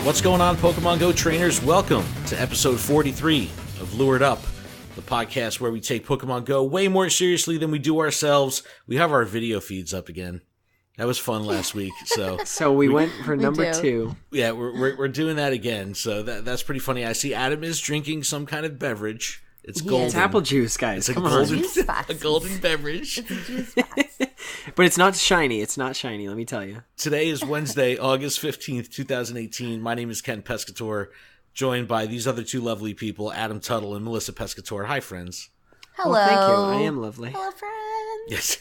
What's going on, Pokemon Go trainers? Welcome to episode 43 of Lured Up, the podcast where we take Pokemon Go way more seriously than we do ourselves. We have our video feeds up again. That was fun last week. So we went for number 2. Yeah, we're doing that again. So that's pretty funny. I see Adam is drinking some kind of beverage. It's golden. It's apple juice, guys. It's Come on. a golden beverage. It's a juice box. But it's not shiny. It's not shiny, let me tell you. Today is Wednesday, August 15th, 2018. My name is Ken Pescator, joined by these other two lovely people, Adam Tuttle and Melissa Pescator. Hi, friends. Hello. Oh, thank you. I am lovely. Hello, friends. Yes.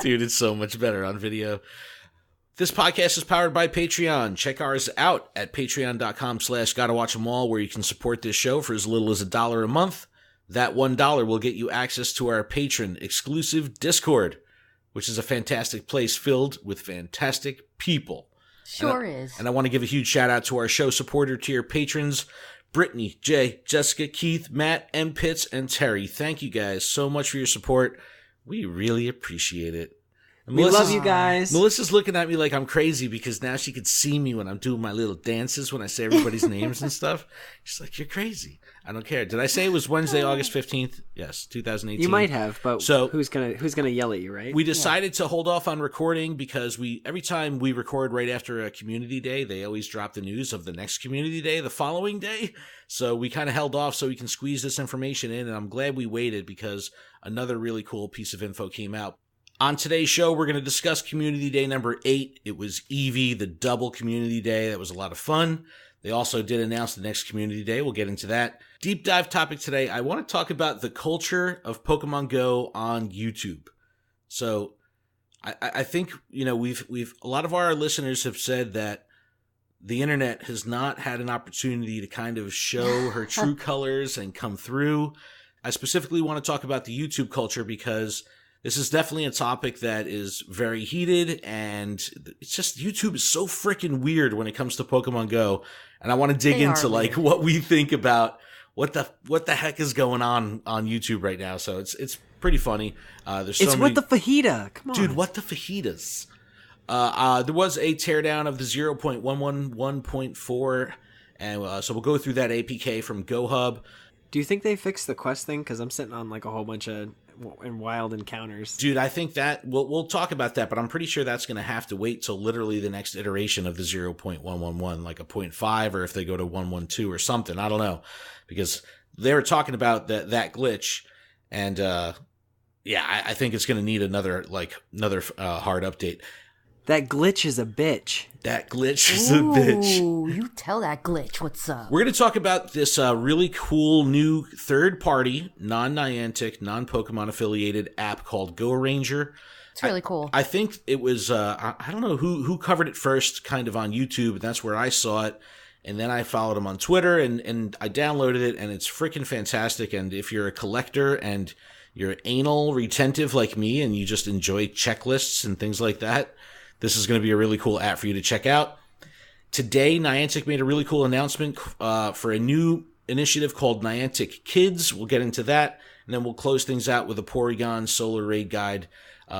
Dude, it's so much better on video. This podcast is powered by Patreon. Check ours out at patreon.com/gottawatchemall, where you can support this show for as little as $1 a month. That $1 will get you access to our patron exclusive Discord, which is a fantastic place filled with fantastic people. Sure is. And I want to give a huge shout out to our show supporter tier patrons, Brittany, Jay, Jessica, Keith, Matt, MPitts and Terry. Thank you guys so much for your support. We really appreciate it. We love you guys. Melissa's looking at me like I'm crazy because now she could see me when I'm doing my little dances when I say everybody's names and stuff. She's like, you're crazy. I don't care. Did I say it was Wednesday, August 15th? Yes, 2018. You might have, but so, who's gonna yell at you, right? We decided to hold off on recording because every time we record right after a community day, they always drop the news of the next community day the following day. So we kind of held off so we can squeeze this information in, and I'm glad we waited because another really cool piece of info came out. On today's show, we're going to discuss Community Day number 8. It was Eevee, the double Community Day. That was a lot of fun. They also did announce the next Community Day. We'll get into that. Deep dive topic today, I want to talk about the culture of Pokemon Go on YouTube. So I think, we've a lot of our listeners have said that the internet has not had an opportunity to kind of show her true colors and come through. I specifically want to talk about the YouTube culture because this is definitely a topic that is very heated, and it's just YouTube is so freaking weird when it comes to Pokemon Go. And I want to dig into like what we think about what the heck is going on YouTube right now. So it's pretty funny. There's what the fajita. Come on, dude. What the fajitas? There was a teardown of the 0.111.4, and so we'll go through that APK from GoHub. Do you think they fixed the quest thing? Because I'm sitting on like a whole bunch of wild encounters. Dude, I think that we'll talk about that, but I'm pretty sure that's going to have to wait till literally the next iteration of the 0.111, like a 0.5, or if they go to 112 or something. I don't know, because they were talking about that glitch, and I think it's going to need another hard update. That glitch is a bitch. That glitch is a bitch. Ooh, you tell that glitch what's up. We're going to talk about this really cool new third-party, non-Niantic, non-Pokemon affiliated app called Go Ranger. It's really cool. I think it was, I don't know who covered it first kind of on YouTube, and that's where I saw it. And then I followed him on Twitter, and I downloaded it, and it's freaking fantastic. And if you're a collector and you're anal retentive like me, and you just enjoy checklists and things like that, this is going to be a really cool app for you to check out. Today, Niantic made a really cool announcement for a new initiative called Niantic Kids. We'll get into that, and then we'll close things out with a Porygon Solo Raid guide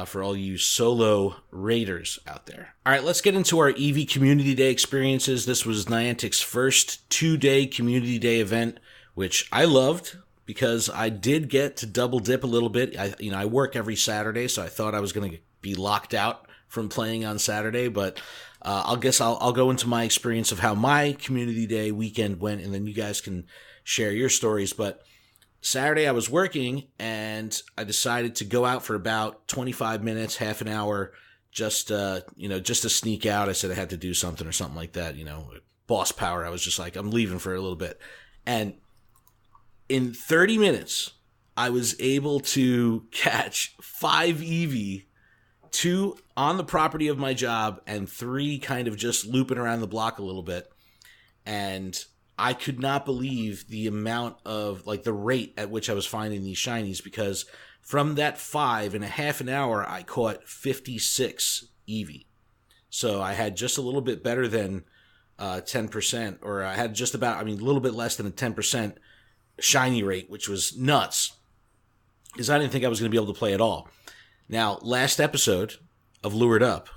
for all you solo raiders out there. All right, let's get into our Eevee Community Day experiences. This was Niantic's first 2-day Community Day event, which I loved because I did get to double dip a little bit. I work every Saturday, so I thought I was going to be locked out from playing on Saturday, but I'll go into my experience of how my Community Day weekend went, and then you guys can share your stories. But Saturday I was working, and I decided to go out for about 25 minutes, half an hour, just to sneak out. I said I had to do something or something like that, boss power. I was just like, I'm leaving for a little bit. And in 30 minutes, I was able to catch 5 Eevee, 2 on the property of my job, and 3 kind of just looping around the block a little bit. And I could not believe the amount of, the rate at which I was finding these shinies, because from that 5 in a half an hour, I caught 56 Eevee. So I had just a little bit better than 10%, or I had just about, a little bit less than a 10% shiny rate, which was nuts, because I didn't think I was going to be able to play at all. Now, last episode of Lured Up,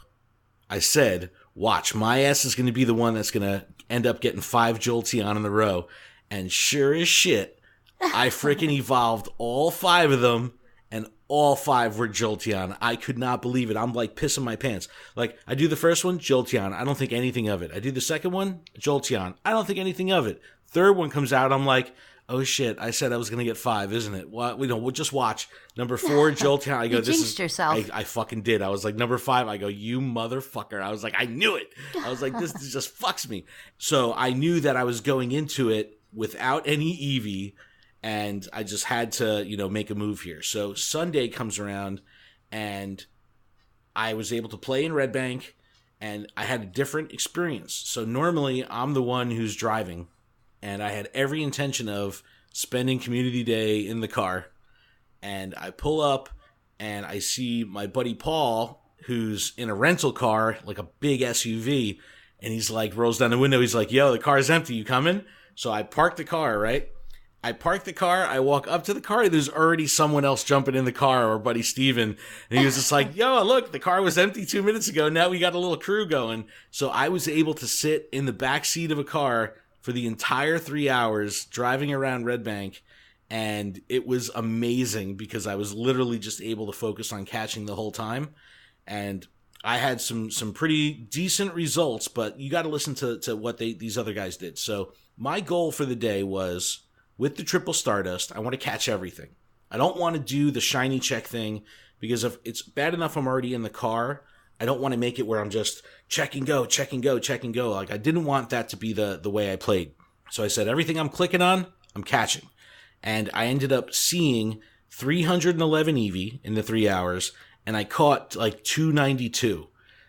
I said, watch, my ass is going to be the one that's going to end up getting 5 Jolteon in a row. And sure as shit, I freaking evolved all 5 of them, and all 5 were Jolteon. I could not believe it. I'm like pissing my pants. Like, I do the first one, Jolteon. I don't think anything of it. I do the second one, Jolteon. I don't think anything of it. Third one comes out, I'm like, oh shit, I said I was going to get 5, isn't it? Well, we'll just watch. Number 4, Jolteon. I go, you jinxed yourself. I fucking did. I was like, number 5. I go, you motherfucker. I was like, I knew it. I was like, this just fucks me. So I knew that I was going into it without any Eevee, and I just had to, make a move here. So Sunday comes around, and I was able to play in Red Bank, and I had a different experience. So normally I'm the one who's driving, and I had every intention of spending community day in the car. And I pull up, and I see my buddy Paul, who's in a rental car, like a big SUV, and he's like, rolls down the window. He's like, yo, the car's empty. You coming? So I park the car, right? I park the car. I walk up to the car. There's already someone else jumping in the car, our buddy Steven. And he was just like, yo, look, the car was empty 2 minutes ago. Now we got a little crew going. So I was able to sit in the back seat of a car for the entire 3 hours driving around Red Bank. And it was amazing because I was literally just able to focus on catching the whole time. And I had some pretty decent results, but you got to listen to what these other guys did. So my goal for the day was, with the triple Stardust, I want to catch everything. I don't want to do the shiny check thing because if it's bad enough I'm already in the car, I don't want to make it where I'm just check and go, check and go, check and go. Like, I didn't want that to be the way I played. So I said, everything I'm clicking on, I'm catching. And I ended up seeing 311 Eevee in the 3 hours, and I caught like 292.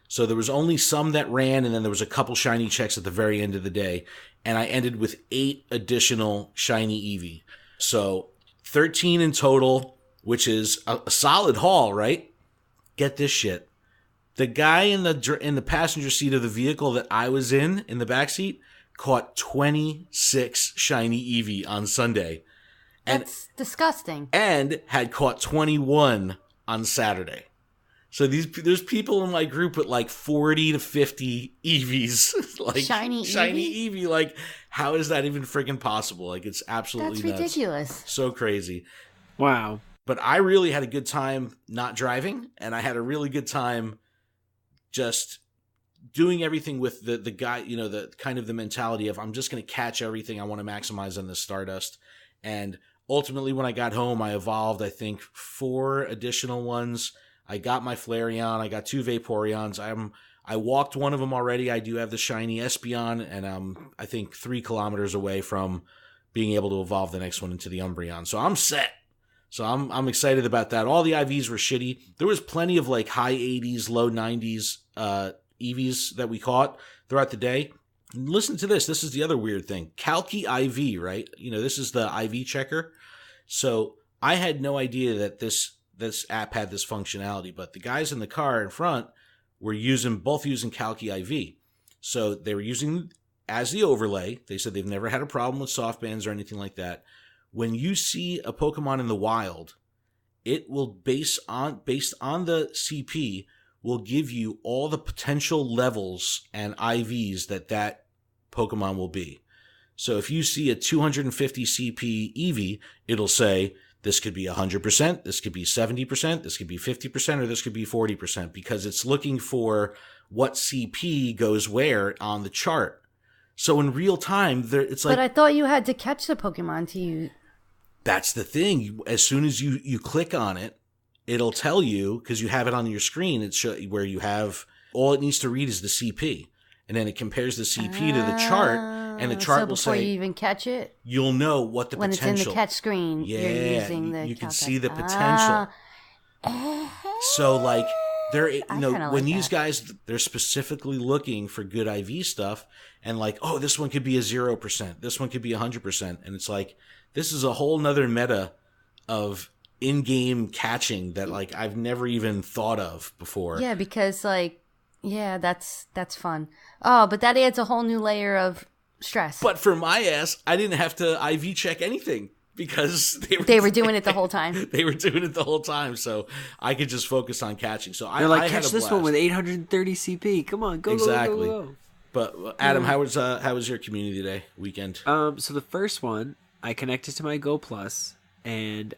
So there was only some that ran, and then there was a couple shiny checks at the very end of the day. And I ended with 8 additional shiny Eevee. So 13 in total, which is a solid haul, right? Get this shit. The guy in the passenger seat of the vehicle that I was in the back seat, caught 26 shiny Eevee on Sunday. That's disgusting. And had caught 21 on Saturday. So there's people in my group with like 40 to 50 EVs, like shiny Eevee. Like, how is that even freaking possible? Like, it's absolutely nuts. Ridiculous. So crazy. Wow. But I really had a good time not driving, and I had a really good time just doing everything with the guy, the kind of the mentality of, I'm just going to catch everything. I want to maximize on this Stardust. And ultimately, when I got home, I evolved, I think, 4 additional ones. I got my Flareon. I got 2 Vaporeons. I walked one of them already. I do have the shiny Espeon, and I'm, I think, 3 kilometers away from being able to evolve the next one into the Umbreon. So I'm set. So I'm excited about that. All the IVs were shitty. There was plenty of like high 80s, low 90s EVs that we caught throughout the day. And listen to this. This is the other weird thing. Calci IV, right? This is the IV checker. So I had no idea that this app had this functionality, but the guys in the car in front were both using Calci IV. So they were using as the overlay. They said they've never had a problem with soft bands or anything like that. When you see a Pokemon in the wild, it will based on the CP will give you all the potential levels and IVs that Pokemon will be. So if you see a 250 CP Eevee, it'll say, this could be 100%, this could be 70%, this could be 50%, or this could be 40%, because it's looking for what CP goes where on the chart. So in real time, it's like... But I thought you had to catch the Pokemon to use... That's the thing. As soon as you click on it, it'll tell you, because you have it on your screen, it's where you have... All it needs to read is the CP. And then it compares the CP to the chart, and the chart will say... So before you even catch it? You'll know what the when potential... When it's in the catch screen, you're using the... you can see the potential. So, like, when these guys, they're specifically looking for good IV stuff, and like, oh, this one could be a 0%, this one could be 100%, and it's like, this is a whole nother meta of in-game catching that, like, I've never even thought of before. Yeah, because, like, yeah, that's fun. Oh, but that adds a whole new layer of stress. But for my ass, I didn't have to IV check anything. because They were doing it the whole time. They were doing it the whole time, so I could just focus on catching. So They're like, I had catch a this one blast. with 830 CP. Come on, go, Exactly. go, go, go. But Adam, how was your community day weekend? So the first one, I connected to my Go Plus, and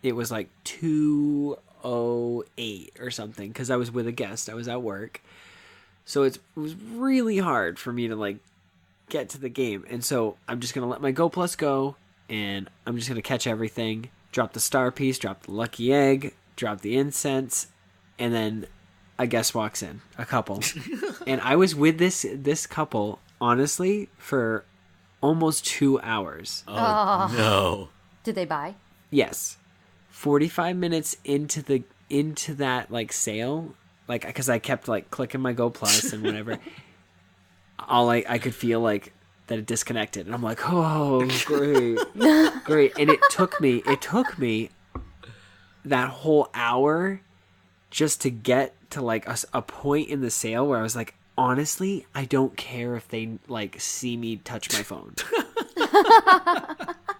it was like 2:08 or something because I was with a guest. I was at work, so it was really hard for me to like get to the game. And so I'm just gonna let my Go Plus go, and I'm just gonna catch everything. Drop the star piece, drop the lucky egg, drop the incense, and then a guest walks in, a couple, and I was with this couple honestly for almost 2 hours. Oh no! Did they buy? Yes, 45 minutes into that like sale, like because I kept like clicking my Go Plus and whatever. all I could feel like that it disconnected, and I'm like, oh great, great, and it took me that whole hour just to get to like a point in the sale where I was like, honestly, I don't care if they like see me touch my phone.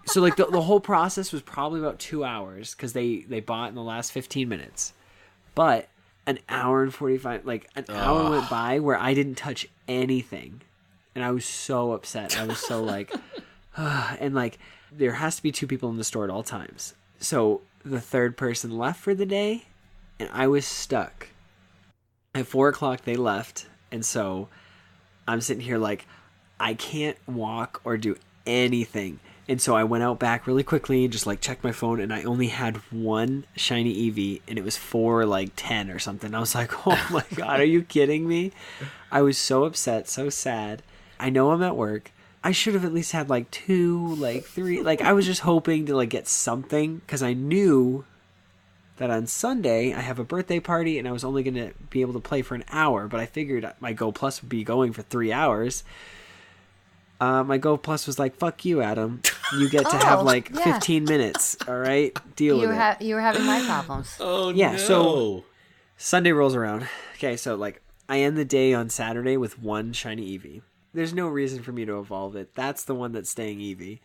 So like the whole process was probably about 2 hours because they bought in the last 15 minutes, but an hour and 45, like an hour went by where I didn't touch anything, and I was so upset. I was so like, and like there has to be 2 people in the store at all times. So the third person left for the day, and I was stuck. At 4:00 they left, and so I'm sitting here like I can't walk or do anything. And so I went out back really quickly and just like checked my phone, and I only had one shiny Eevee, and it was for like 10 or something. I was like, oh my God, are you kidding me? I was so upset, so sad. I know I'm at work. I should have at least had like 2, like 3. Like I was just hoping to like get something because I knew that on Sunday I have a birthday party and I was only going to be able to play for an hour, but I figured my Go Plus would be going for 3 hours. My Go Plus was like, fuck you, Adam. You get to have like 15 minutes. All right. Deal with it. You were having my problems. Oh, yeah, no. So Sunday rolls around. Okay, so like I end the day on Saturday with one shiny Eevee. There's no reason for me to evolve it. That's the one that's staying Eevee.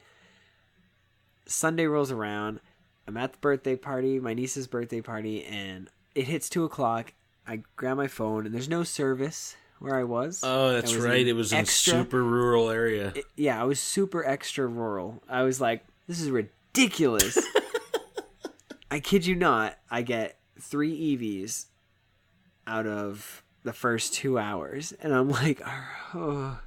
Sunday rolls around. I'm at the birthday party, my niece's birthday party, and it hits 2:00. I grab my phone, and there's no service where I was. Oh, that's right. It was in a super rural area. I was super extra rural. I was like, this is ridiculous. I kid you not. I get 3 EVs out of the first 2 hours, and I'm like, oh,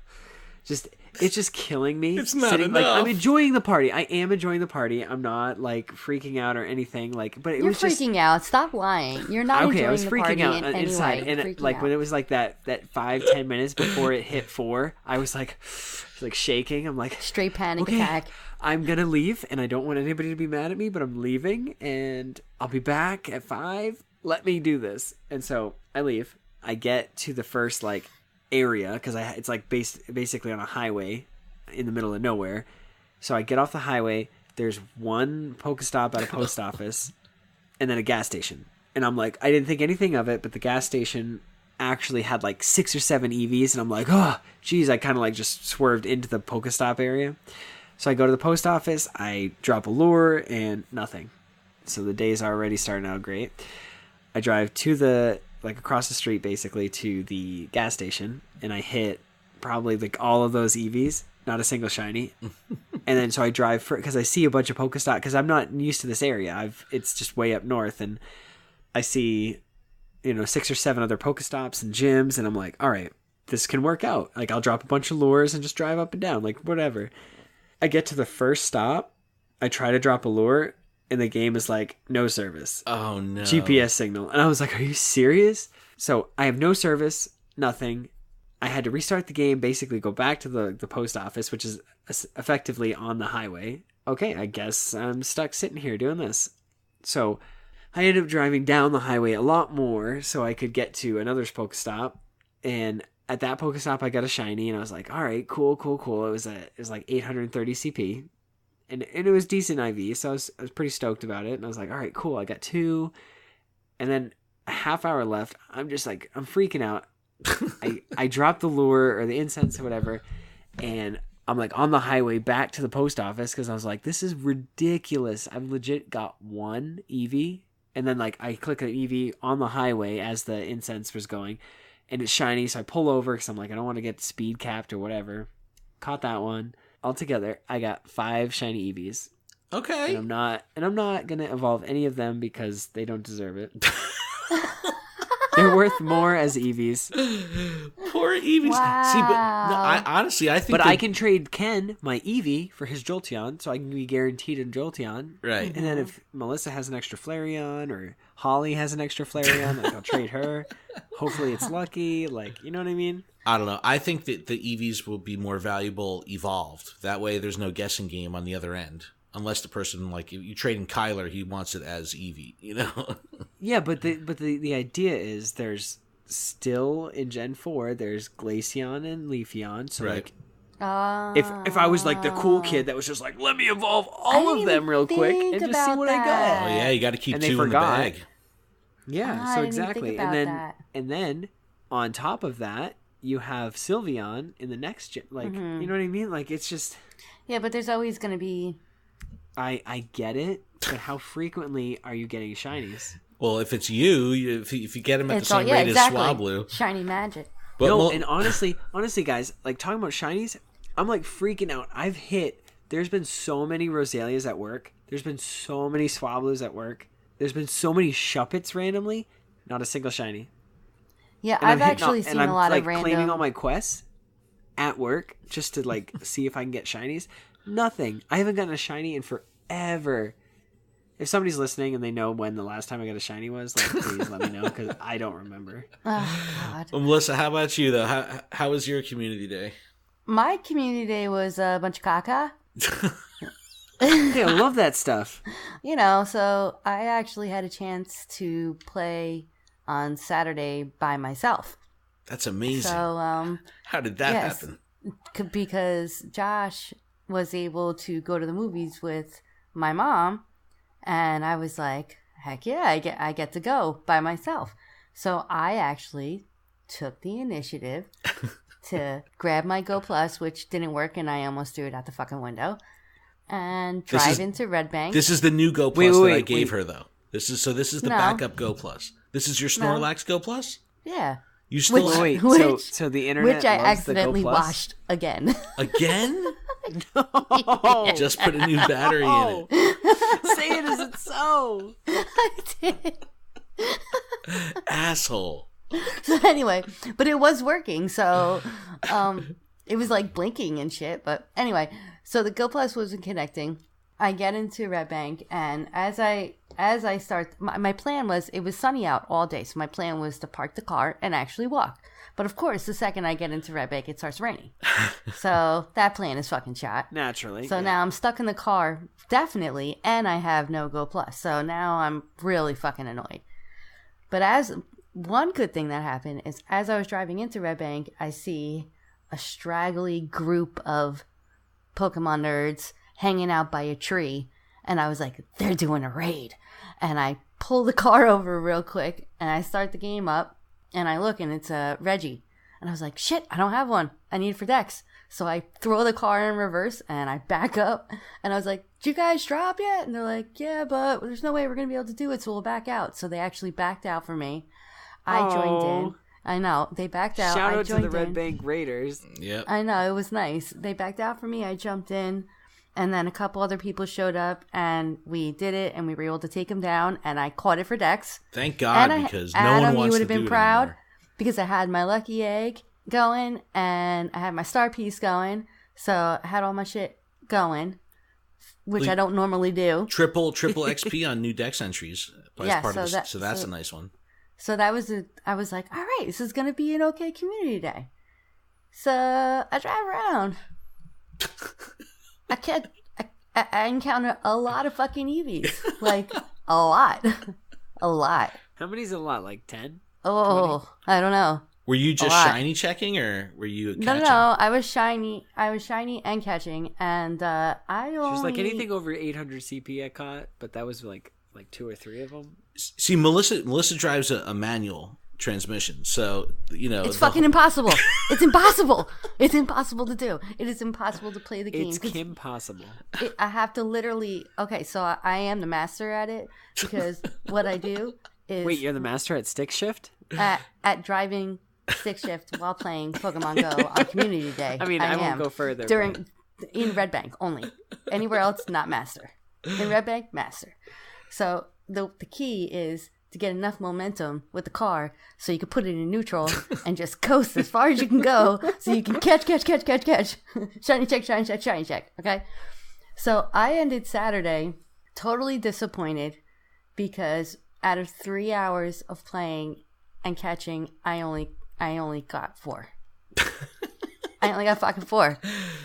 it's just killing me. It's not enough. Like, I'm enjoying the party. I am enjoying the party. I'm not like freaking out or anything. Like, but You're freaking out. Stop lying. You're not okay. enjoying I was the freaking party out in any inside, way. and like when it was like that 5-10 minutes before it hit 4, I was like shaking. I'm like, straight panic okay, attack. I'm gonna leave, and I don't want anybody to be mad at me, but I'm leaving, and I'll be back at 5. Let me do this. And so I leave. I get to the first like area because it's like basically on a highway in the middle of nowhere. So I get off the highway. There's one Pokestop at a post office, and then a gas station. And I'm like, I didn't think anything of it, but the gas station actually had like 6 or 7 EVs, and I'm like, oh, geez. I kind of like just swerved into the Pokestop area. So I go to the post office. I drop a lure and nothing. So the day's already starting out great. I drive to across the street basically to the gas station, and I hit probably like all of those EVs. Not a single shiny. And then so I drive because I see a bunch of Pokestop because I'm not used to this area. It's just way up north, and I see 6 or 7 other Pokestops and gyms, and I'm like, all right, this can work out. Like I'll drop a bunch of lures and just drive up and down, like whatever. I get to the first stop, I try to drop a lure, and the game is like, no service. Oh no. GPS signal. And I was like, are you serious? So I have no service, nothing. I had to restart the game, basically go back to the post office, which is effectively on the highway. Okay, I guess I'm stuck sitting here doing this. So I ended up driving down the highway a lot more so I could get to another Pokestop. And at that Pokestop, I got a shiny, and I was like, all right, cool. It was like 830 CP. And it was decent IV, so I was pretty stoked about it. And I was like, all right, cool, I got 2. And then a half hour left. I'm just like, I'm freaking out. I dropped the lure or the incense or whatever, and I'm like on the highway back to the post office because I was like, this is ridiculous. I've legit got one Eevee, and then like I click an Eevee on the highway as the incense was going, and it's shiny. So I pull over because I'm like, I don't want to get speed capped or whatever. Caught that one. Altogether, I got 5 shiny Eevees. Okay. And I'm not gonna evolve any of them because they don't deserve it. They're worth more as Eevees. Poor Eevees. Wow. See, but no, I think. But I can trade Ken, my Eevee, for his Jolteon, so I can be guaranteed a Jolteon. Right. And then if Melissa has an extra Flareon or Holly has an extra Flareon, like I'll trade her. Hopefully it's lucky. Like, you know what I mean? I don't know. I think that the Eevees will be more valuable evolved. That way, there's no guessing game on the other end. Unless the person, like, you trade in Kyler, he wants it as Eevee, you know? Yeah, but the idea is there's still in Gen 4, there's Glaceon and Leafeon. So, right. like, if I was, like, the cool kid that was just like, let me evolve all of them real quick and just see what I got. Oh, yeah, you got to keep And 2 in the bag. Yeah, I so didn't even exactly. think about And then, on top of that, you have Sylveon in the next gen. Like, you know what I mean? Like, it's just... Yeah, but there's always going to be... I get it, but how frequently are you getting shinies? Well, if it's you, if you get them at the same rate exactly. as Swablu. Shiny magic. But No, and honestly, guys, like, talking about shinies, I'm, like, freaking out. There's been so many Rosalias at work. There's been so many Swablus at work. There's been so many Shuppets randomly. Not a single shiny. Yeah, And I've actually seen a lot like, of random... claiming all my quests at work just to, like, see if I can get shinies. Nothing. I haven't gotten a shiny in forever. If somebody's listening and they know when the last time I got a shiny was, like, please let me know, because I don't remember. Oh, God. Well, Melissa, how about you, though? How was your community day? My community day was a bunch of caca. Hey, I love that stuff. You know, so I actually had a chance to play on Saturday by myself. That's amazing. So, how did that happen? Because Josh was able to go to the movies with my mom, and I was like, heck yeah, I get to go by myself. So I actually took the initiative to grab my Go Plus, which didn't work, and I almost threw it out the fucking window, and drive into Red Bank. This is the new Go Plus that I gave her, though. This is the backup Go Plus. This is your Snorlax Go Plus? Yeah. You still so the internet which I loves accidentally the Go Plus? washed again. Again? No. Just put a new battery in it. Say it as it's so. I did. Asshole. So anyway, but it was working, so it was like blinking and shit. But anyway, so the Go Plus wasn't connecting. I get into Red Bank, and as I start, my plan was, it was sunny out all day, so my plan was to park the car and actually walk. But of course, the second I get into Red Bank, it starts raining. So that plan is fucking shot. Naturally. So now I'm stuck in the car, definitely, and I have no Go Plus. So now I'm really fucking annoyed. But as one good thing that happened is, as I was driving into Red Bank, I see a straggly group of Pokemon nerds hanging out by a tree, and I was like, they're doing a raid. And I pull the car over real quick, and I start the game up, and I look, and it's a Reggie. And I was like, shit, I don't have one. I need it for Dex. So I throw the car in reverse, and I back up, and I was like, did you guys drop yet? And they're like, yeah, but there's no way we're going to be able to do it, so we'll back out. So they actually backed out for me. I joined in. I know. They backed out. Shout I out to joined the Red in. Bank Raiders. Yep. I know. It was nice. They backed out for me. I jumped in. And then a couple other people showed up, and we did it, and we were able to take him down, and I caught it for Dex. Thank God, because no one wants to do it anymore. Because I had my lucky egg going, and I had my star piece going, so I had all my shit going, which I don't normally do. Triple XP on new Dex entries. Yeah, so that's a nice one. So that was I was like, all right, this is going to be an okay community day. So I drive around. I encounter a lot of fucking Eevees. Like, a lot. A lot. How many's a lot? Like 10? Oh, 20? I don't know. Were you just shiny checking, or were you catching? No, I was shiny and catching, and I only... She was like, anything over 800 CP I caught, but that was like 2 or 3 of them. See, Melissa drives a manual transmission. So, it's fucking impossible. It's impossible. It's impossible to do. It is impossible to play the game. It's impossible. I have to literally. Okay, so I am the master at it because what I do is. Wait, you're the master at stick shift? At driving stick shift while playing Pokemon Go on Community Day. I mean, I won't go further. In Red Bank only. Anywhere else, not master. In Red Bank, master. So the key is to get enough momentum with the car so you can put it in neutral and just coast as far as you can go so you can catch. Shiny check. Okay? So I ended Saturday totally disappointed because out of 3 hours of playing and catching, I only got 4. I only got fucking 4.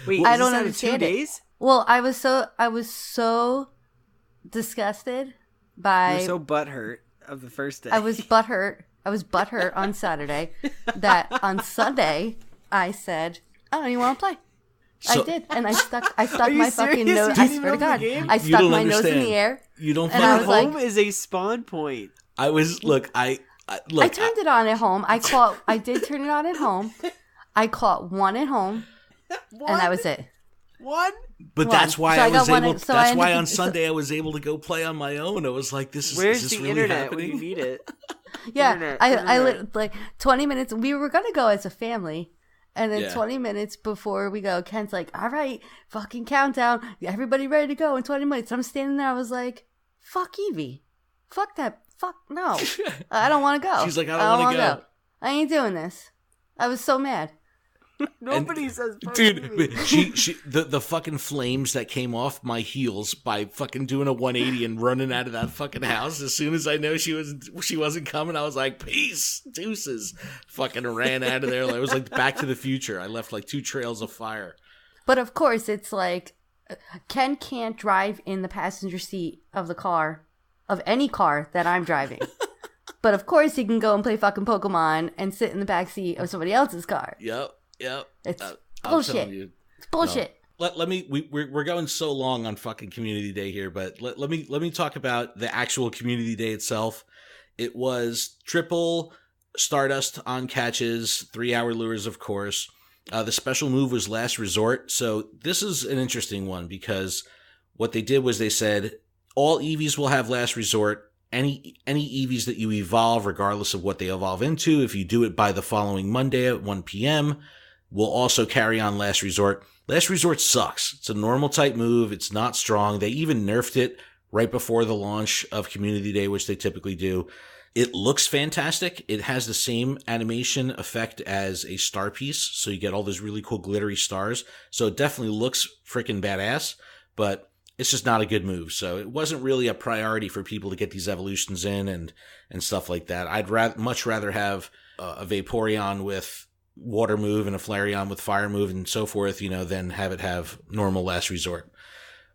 Wait, I don't understand 2 days? Well, I was so disgusted by. You were so butthurt of the first day. I was butthurt on Saturday that on Sunday I said I don't even want to play. So, I did, and I stuck my fucking nose. I swear to God, I stuck my nose in the air. You don't. And I was home is a spawn point. I was I turned it on at home. I did turn it on at home. I caught 1 at home, and that was it. 1? But that's why I was able. That's why on Sunday I was able to go play on my own. I was like, "This is where's is this the really internet happening? when you need it?" Yeah, I like 20 minutes. We were gonna go as a family, and then 20 minutes before we go, Ken's like, "All right, fucking countdown. Everybody ready to go in 20 minutes." I'm standing there. I was like, "Fuck Evie, fuck that, fuck no, I don't want to go." She's like, "I don't want to go. I ain't doing this." I was so mad. Nobody says, dude. She the fucking flames that came off my heels by fucking doing a 180 and running out of that fucking house. As soon as I know she wasn't coming, I was like, "Peace, deuces." Fucking ran out of there. It was like Back to the Future. I left like 2 trails of fire. But of course, it's like Ken can't drive in the passenger seat of the car, of any car that I'm driving. But of course, he can go and play fucking Pokemon and sit in the back seat of somebody else's car. Yep. It's bullshit. It's bullshit. No. Let me. We're going so long on fucking Community Day here, but let me talk about the actual Community Day itself. It was triple Stardust on catches, 3-hour lures, of course. The special move was Last Resort. So this is an interesting one because what they did was they said all EVs will have Last Resort. Any EVs that you evolve, regardless of what they evolve into, if you do it by the following Monday at 1 p.m., will also carry on Last Resort. Last Resort sucks. It's a normal type move. It's not strong. They even nerfed it right before the launch of Community Day, which they typically do. It looks fantastic. It has the same animation effect as a star piece, so you get all those really cool glittery stars. So it definitely looks freaking badass, but it's just not a good move. So it wasn't really a priority for people to get these evolutions in and stuff like that. I'd much rather have a Vaporeon with water move and a Flareon with fire move and so forth, than have it have normal Last Resort.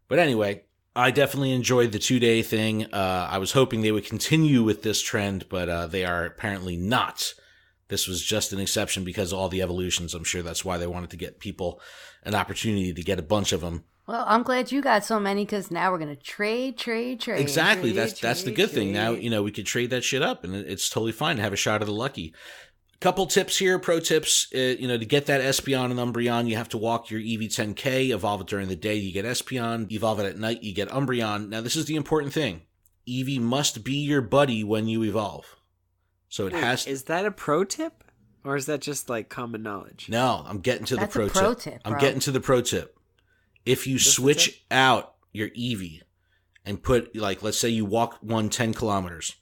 But anyway, I definitely enjoyed the 2-day thing. I was hoping they would continue with this trend, but they are apparently not. This was just an exception because of all the evolutions. I'm sure that's why they wanted to get people an opportunity to get a bunch of them. Well, I'm glad you got so many because now we're going to trade. Exactly. That's the good thing. Now, we could trade that shit up and it's totally fine to have a shot of the lucky. Couple tips here, pro tips. To get that Espeon and Umbreon, you have to walk your EV 10K, evolve it during the day, you get Espeon, evolve it at night, you get Umbreon. Now, this is the important thing. Eevee must be your buddy when you evolve. So it has to... Is that a pro tip? Or is that just like common knowledge? No, I'm getting to the pro tip. That's a pro tip, bro. I'm getting to the pro tip. If you switch out your Eevee and put, let's say you walk 10 kilometers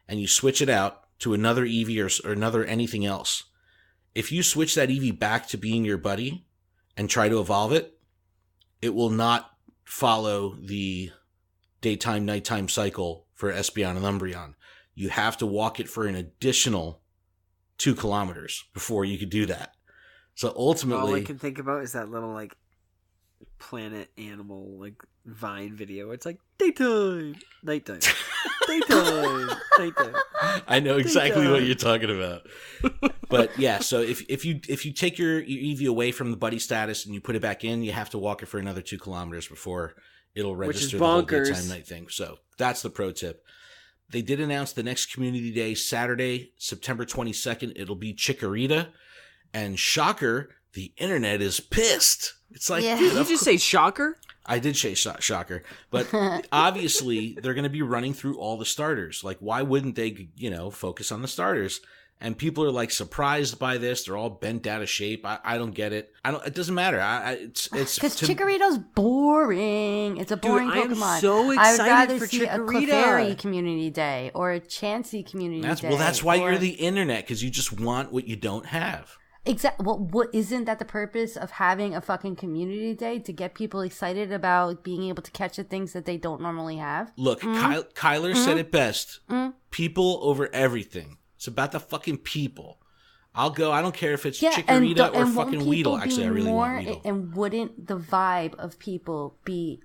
and you switch it out to another Eevee or another anything else. If you switch that Eevee back to being your buddy and try to evolve it, it will not follow the daytime, nighttime cycle for Espeon and Umbreon. You have to walk it for an additional 2 kilometers before you could do that. So ultimately... All I can think about is that little, planet animal, Vine video. It's like, daytime, nighttime, daytime, nighttime. I know exactly what you're talking about. But yeah, so if you take your Eevee away from the buddy status and you put it back in, you have to walk it for another 2 kilometers before it'll register the whole daytime night thing. So that's the pro tip. they did announce the next community day, Saturday, September 22nd. It'll be Chikorita. And shocker, the internet is pissed. It's like, Yeah. dude, Did you just say shocker? I did say shocker, but obviously they're going to be running through all the starters. Like, why wouldn't they, focus on the starters? And people are like surprised by this. They're all bent out of shape. I don't get it. It doesn't matter. It's because Chikorita's boring. It's a boring I am Pokemon. so I would excited rather for see a Chikorita. Clefairy community day or a Chansey community day. Well, that's why or... you're the internet, because you just want what you don't have. Exactly. Well, what isn't that the purpose of having a fucking community day, to get people excited about being able to catch the things that they don't normally have? Look, Kyler said it best. People over everything. It's about the fucking people. I'll go. I don't care if it's Chikorita or fucking Weedle. Actually, I really want Weedle. And wouldn't the vibe of people be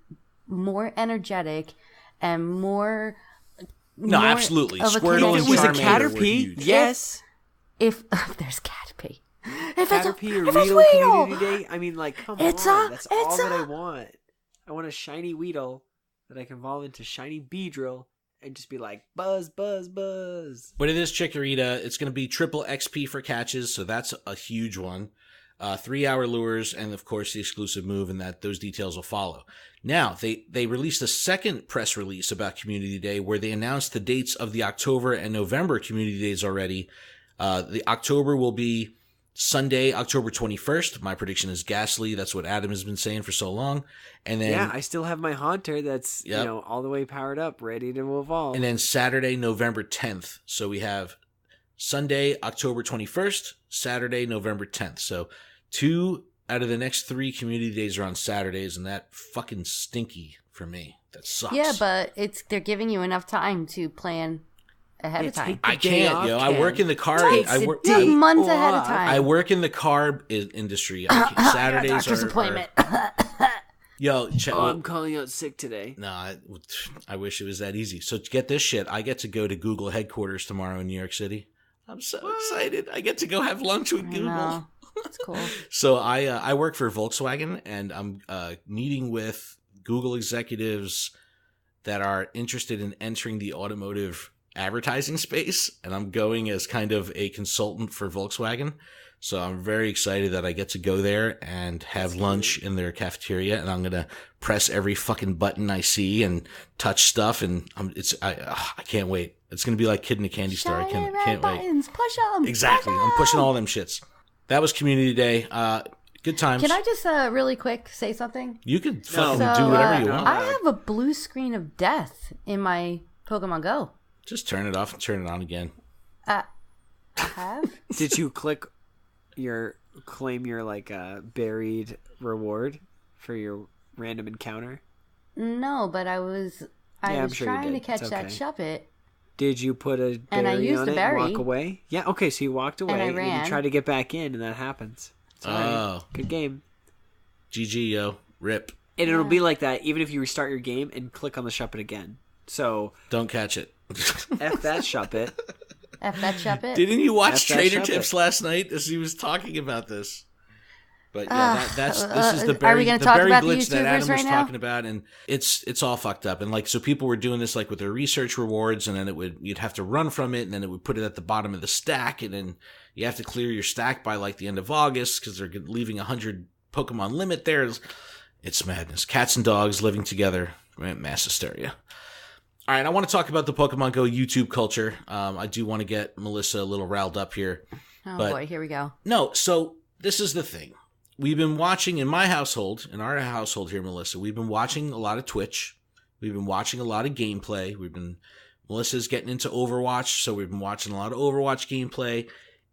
more energetic and more? No, absolutely. Squirtle and If it was a Charmander were Caterpie, huge. yes. If there's Caterpie. If Caterpie or it's Weedle Weedle. community day. I mean, like, come It's on. a- That's all it's that a- I want. I want a shiny Weedle that I can evolve into shiny Beedrill and just be like, buzz, buzz, buzz. But it is Chikorita. It's going to be triple XP for catches, so that's a huge one. 3-hour lures, and of course the exclusive move, and those details will follow. Now, they released a second press release about Community Day where they announced the dates of the October and November Community Days already. The October will be Sunday, October 21st. My prediction is Ghastly. That's what Adam has been saying for so long. And then Yeah, I still have my Haunter that's, Yep. all the way powered up, ready to evolve. And then Saturday, November 10th. So we have Sunday, October 21st, Saturday, November 10th. So 2 out of the next 3 community days are on Saturdays, and that fucking stinky for me. That sucks. Yeah, but they're giving you enough time to plan ahead of time. I day can't, off, I work in the car. Months ahead of time. I work in the car industry. Saturdays doctor's are appointment. I'm calling out sick today. No, I wish it was that easy. So get this shit. I get to go to Google headquarters tomorrow in New York City. I'm so excited. I get to go have lunch with Google. No, that's cool. So I work for Volkswagen, and I'm meeting with Google executives that are interested in entering the automotive advertising space, and I'm going as kind of a consultant for Volkswagen. So I'm very excited that I get to go there and have lunch in their cafeteria, and I'm gonna press every fucking button I see and touch stuff, and I can't wait. It's gonna be like Kid in a Candy Store. I can't wait. Buttons, push them. Exactly. I'm pushing all them shits. That was Community Day. Good times. Can I just really quick say something? You can fucking So, do whatever you want. I have a blue screen of death in my Pokemon Go. Just turn it off and turn it on again. I have? Did you claim your buried reward for your random encounter? No, but I was I'm sure you trying to did. catch It's that okay. Shuppet. Did you put a berry And I used on the it berry. and walk away? Yeah, okay, so you walked away I and then ran. you tried to get back in and that happens. It's all right. Oh. Good game. GG, yo. Rip. And it'll be like that even if you restart your game and click on the Shuppet again. So, Don't catch it. F that Shuppet. F that Shuppet. Didn't you watch That's that Trader Shuppet. Tips last night as he was talking about this? But yeah, this is the are we berry, gonna the talk berry about the glitch that YouTubers Adam was right now? talking about, and it's all fucked up. And like, so people were doing this like with their research rewards, and then you'd have to run from it, and then it would put it at the bottom of the stack, and then you have to clear your stack by like the end of August because they're leaving 100 Pokemon limit there. It's madness. Cats and dogs living together, mass hysteria. All right, I want to talk about the Pokemon Go YouTube culture. I do want to get Melissa a little riled up here. Oh but boy, here we go. No, so this is the thing. We've been watching in my household, in our household here, Melissa, we've been watching a lot of Twitch. We've been watching a lot of gameplay. Melissa's getting into Overwatch, so we've been watching a lot of Overwatch gameplay.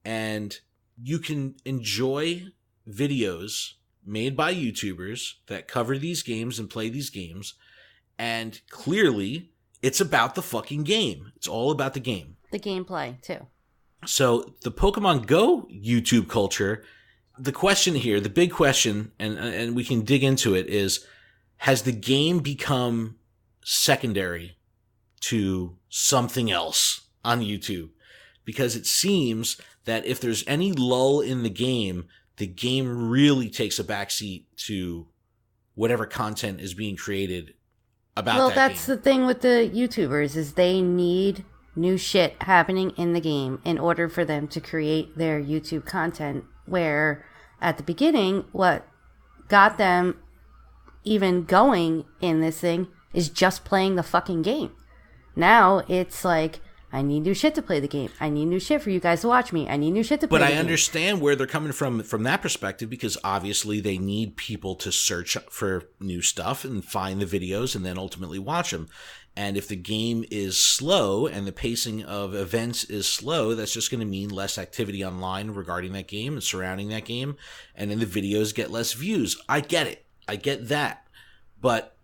And you can enjoy videos made by YouTubers that cover these games and play these games. And clearly, it's about the fucking game. It's all about the game. The gameplay, too. So the Pokemon Go YouTube culture, the question here, the big question, and we can dig into it, is has the game become secondary to something else on YouTube? Because it seems that if there's any lull in the game really takes a backseat to whatever content is being created about Well, that that's game. the thing with the YouTubers is they need new shit happening in the game in order for them to create their YouTube content. Where at the beginning, what got them even going in this thing is just playing the fucking game. Now it's like, I need new shit to play the game. I need new shit for you guys to watch me. I need new shit to play the game. But I understand where they're coming from that perspective, because obviously they need people to search for new stuff and find the videos and then ultimately watch them. And if the game is slow and the pacing of events is slow, that's just going to mean less activity online regarding that game and surrounding that game. And then the videos get less views. I get it. I get that. But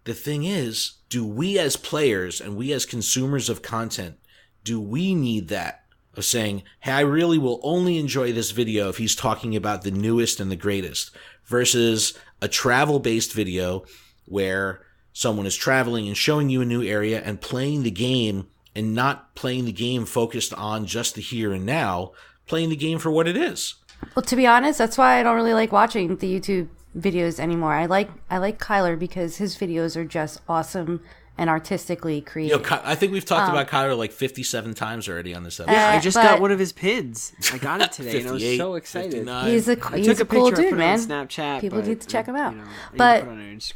the thing is, do we as players and we as consumers of content, do we need that of saying, hey, I really will only enjoy this video if he's talking about the newest and the greatest, versus a travel-based video where someone is traveling and showing you a new area and playing the game, and not playing the game focused on just the here and now, playing the game for what it is. Well, to be honest, that's why I don't really like watching the YouTube videos anymore. I like Kyler because his videos are just awesome and artistically created. I think we've talked about Kyler like 57 times already on this episode. Yeah, I just got one of his pins. I got it today, and I was so excited. 59. He's a cool dude, man. On Snapchat, People need to check him out. But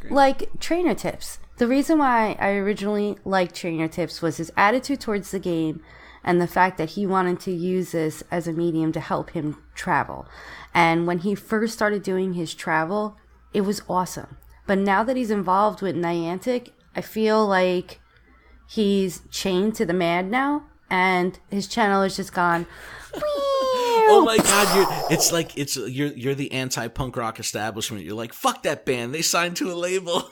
like trainer tips. The reason why I originally liked trainer tips was his attitude towards the game and the fact that he wanted to use this as a medium to help him travel. And when he first started doing his travel, it was awesome. But now that he's involved with Niantic, I feel like he's chained to the man now, and his channel has just gone. Oh my God! You're the anti-punk rock establishment. You're like, fuck that band. They signed to a label.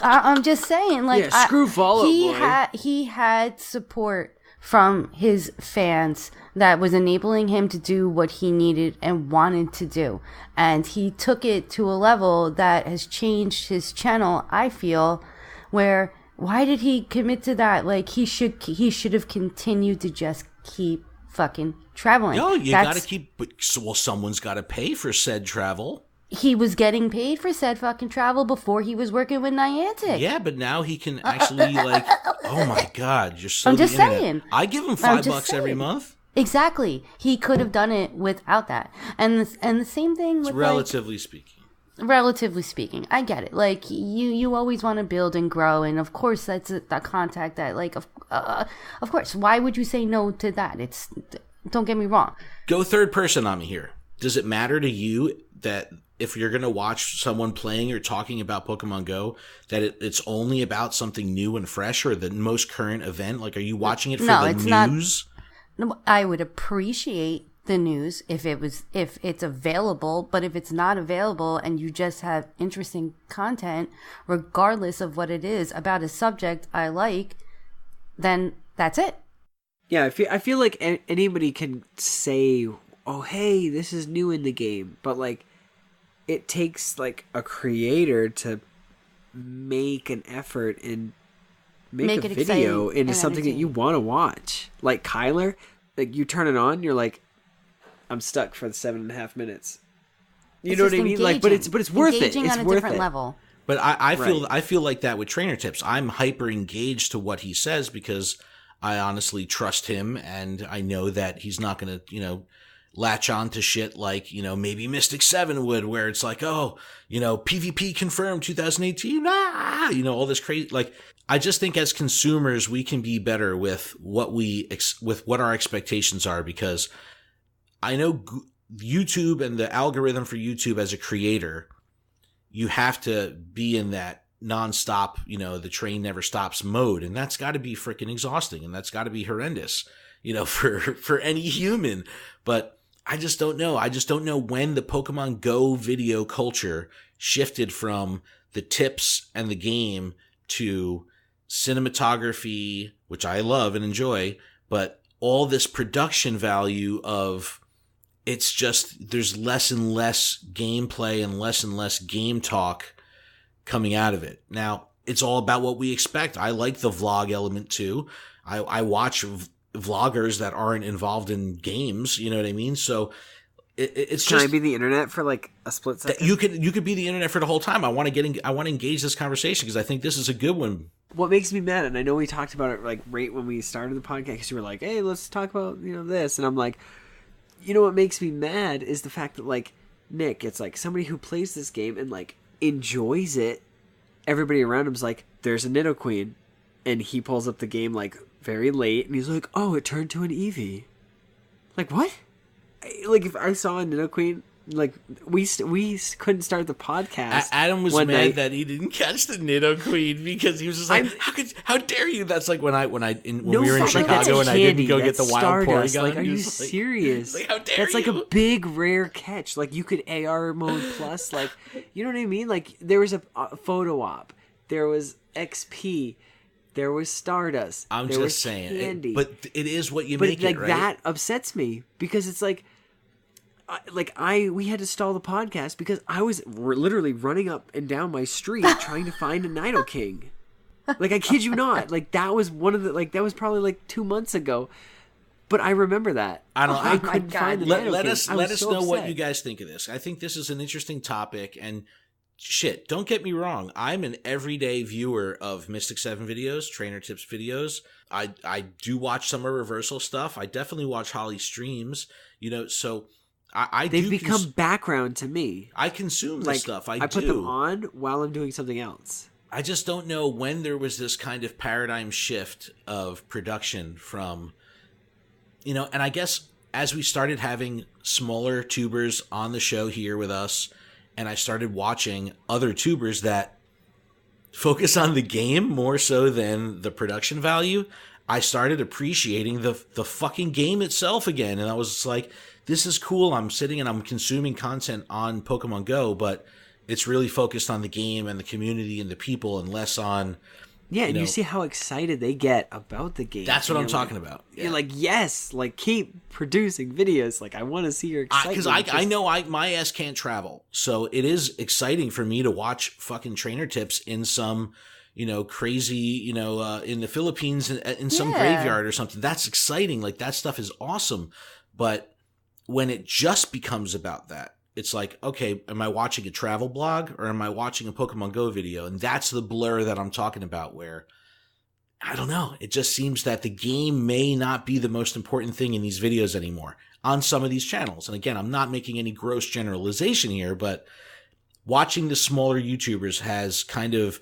I'm just saying, like, yeah, screw Fall Out Boy. He had support from his fans that was enabling him to do what he needed and wanted to do, and he took it to a level that has changed his channel, I feel. Where, why did he commit to that? Like, he should have continued to just keep fucking traveling. No, you gotta keep, but someone's gotta pay for said travel. He was getting paid for said fucking travel before he was working with Niantic. Yeah, but now he can actually oh my God, you're so. I'm just saying. I give him $5 every month. Exactly, he could have done it without that, and the same thing with relatively speaking. Relatively speaking, I get it. Like, you always want to build and grow, and of course that's that contact that, like, of course, why would you say no to that? It's, don't get me wrong. Go third person on me here. Does it matter to you that if you're going to watch someone playing or talking about Pokemon Go, that it's only about something new and fresh or the most current event? Like, are you watching it for the news? No, I would appreciate the news if it's available, but if it's not available and you just have interesting content, regardless of what it is about a subject I like, then that's it. Yeah, I feel like anybody can say, oh, hey, this is new in the game, but like it takes like a creator to make an effort and make a video into something that you want to watch. Like Kyler, like you turn it on, you're like, I'm stuck for the 7.5 minutes. You know what I mean? Like, but it's worth it. It's on a worth different it. level. But I feel like that with trainer tips. I'm hyper engaged to what he says because I honestly trust him, and I know that he's not going to, latch on to shit like, maybe Mystic 7 would, where it's like, oh, PvP confirmed 2018, all this crazy. Like, I just think as consumers, we can be better with what our expectations are, because I know YouTube and the algorithm for YouTube as a creator, you have to be in that nonstop, the train never stops mode. And that's got to be freaking exhausting. And that's got to be horrendous, for any human. But I just don't know. I just don't know when the Pokemon Go video culture shifted from the tips and the game to cinematography, which I love and enjoy, but all this production value of, it's just, there's less and less gameplay and less game talk coming out of it. Now, it's all about what we expect. I like the vlog element too. I watch vloggers that aren't involved in games, you know what I mean? So it's Can just I be the internet for like a split second? you could be the internet for the whole time. I want to engage this conversation because I think this is a good one. What makes me mad, and I know we talked about it like right when we started the podcast, because you were like, "Hey, let's talk about this," and I'm like, what makes me mad is the fact that like Nick, it's like somebody who plays this game and like enjoys it. Everybody around him's like, "There's a Nidoqueen," and he pulls up the game like very late, and he's like, "Oh, it turned to an Eevee." Like what? Like if I saw a Nidoqueen, like we couldn't start the podcast. Adam was one mad night. that he didn't catch the Nidoqueen because he was just like, how dare you? That's like when we were in Chicago and I didn't go get the wild Porygon. Like, are you serious? Like, how dare That's like you? a big rare catch. Like you could AR mode plus, like you know what I mean? Like there was a photo op, there was XP. There was Stardust. I'm there just was saying, candy. but it is what you But make like it, right? that upsets me because it's like, we had to stall the podcast because I was literally running up and down my street trying to find a Nidoking. Like I kid you not, like that was that was probably like 2 months ago. But I remember that. I couldn't find the Nidoking. Let us so know what upset. you guys think of this. I think this is an interesting topic, and shit, don't get me wrong. I'm an everyday viewer of Mystic 7 videos, Trainer Tips videos. I do watch some of Reversal stuff. I definitely watch Holly streams, so They've become background to me. I consume this stuff. I put them on while I'm doing something else. I just don't know when there was this kind of paradigm shift of production from, and I guess as we started having smaller tubers on the show here with us, and I started watching other tubers that focus on the game more so than the production value, I started appreciating the fucking game itself again. And I was like, this is cool. I'm sitting and I'm consuming content on Pokemon Go, but it's really focused on the game and the community and the people and less on... Yeah, and you see how excited they get about the game. That's what I'm talking about. Yeah. You're like, yes, like keep producing videos. Like I want to see your excitement. Because I know my ass can't travel, so it is exciting for me to watch fucking trainer tips in some, crazy, in the Philippines in some graveyard or something. That's exciting. Like that stuff is awesome. But when it just becomes about that, it's like, okay, am I watching a travel blog or am I watching a Pokemon Go video? And that's the blur that I'm talking about where, I don't know, it just seems that the game may not be the most important thing in these videos anymore on some of these channels. And again, I'm not making any gross generalization here, but watching the smaller YouTubers has kind of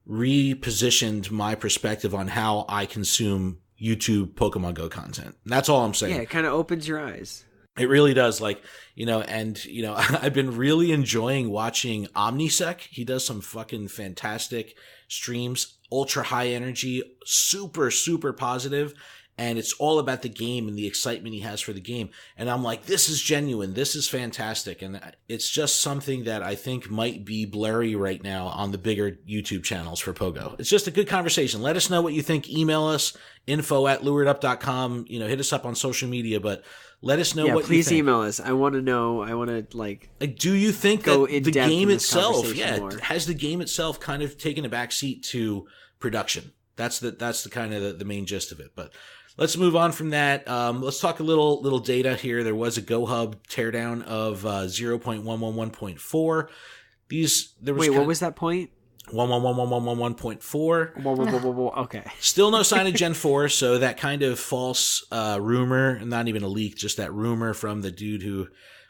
repositioned my perspective on how I consume YouTube Pokemon Go content. That's all I'm saying. Yeah, it kind of opens your eyes. It really does. Like, I've been really enjoying watching Omnisec. He does some fucking fantastic streams, ultra high energy, super, super positive. And it's all about the game and the excitement he has for the game. And I'm like, this is genuine. This is fantastic. And it's just something that I think might be blurry right now on the bigger YouTube channels for Pogo. It's just a good conversation. Let us know what you think. Email us, info@luredup.com. Hit us up on social media, but let us know what you think. Please email us. I want to know. I want to like do you think go that the game itself, more. has the game itself kind of taken a backseat to production? That's the kind of the main gist of it. But let's move on from that. Let's talk a little data here. There was a GoHub teardown of 0.111.4. What was that point? 1.11111.4. Okay. Still no sign of Gen 4, so that kind of false rumor, not even a leak, just that rumor from the dude who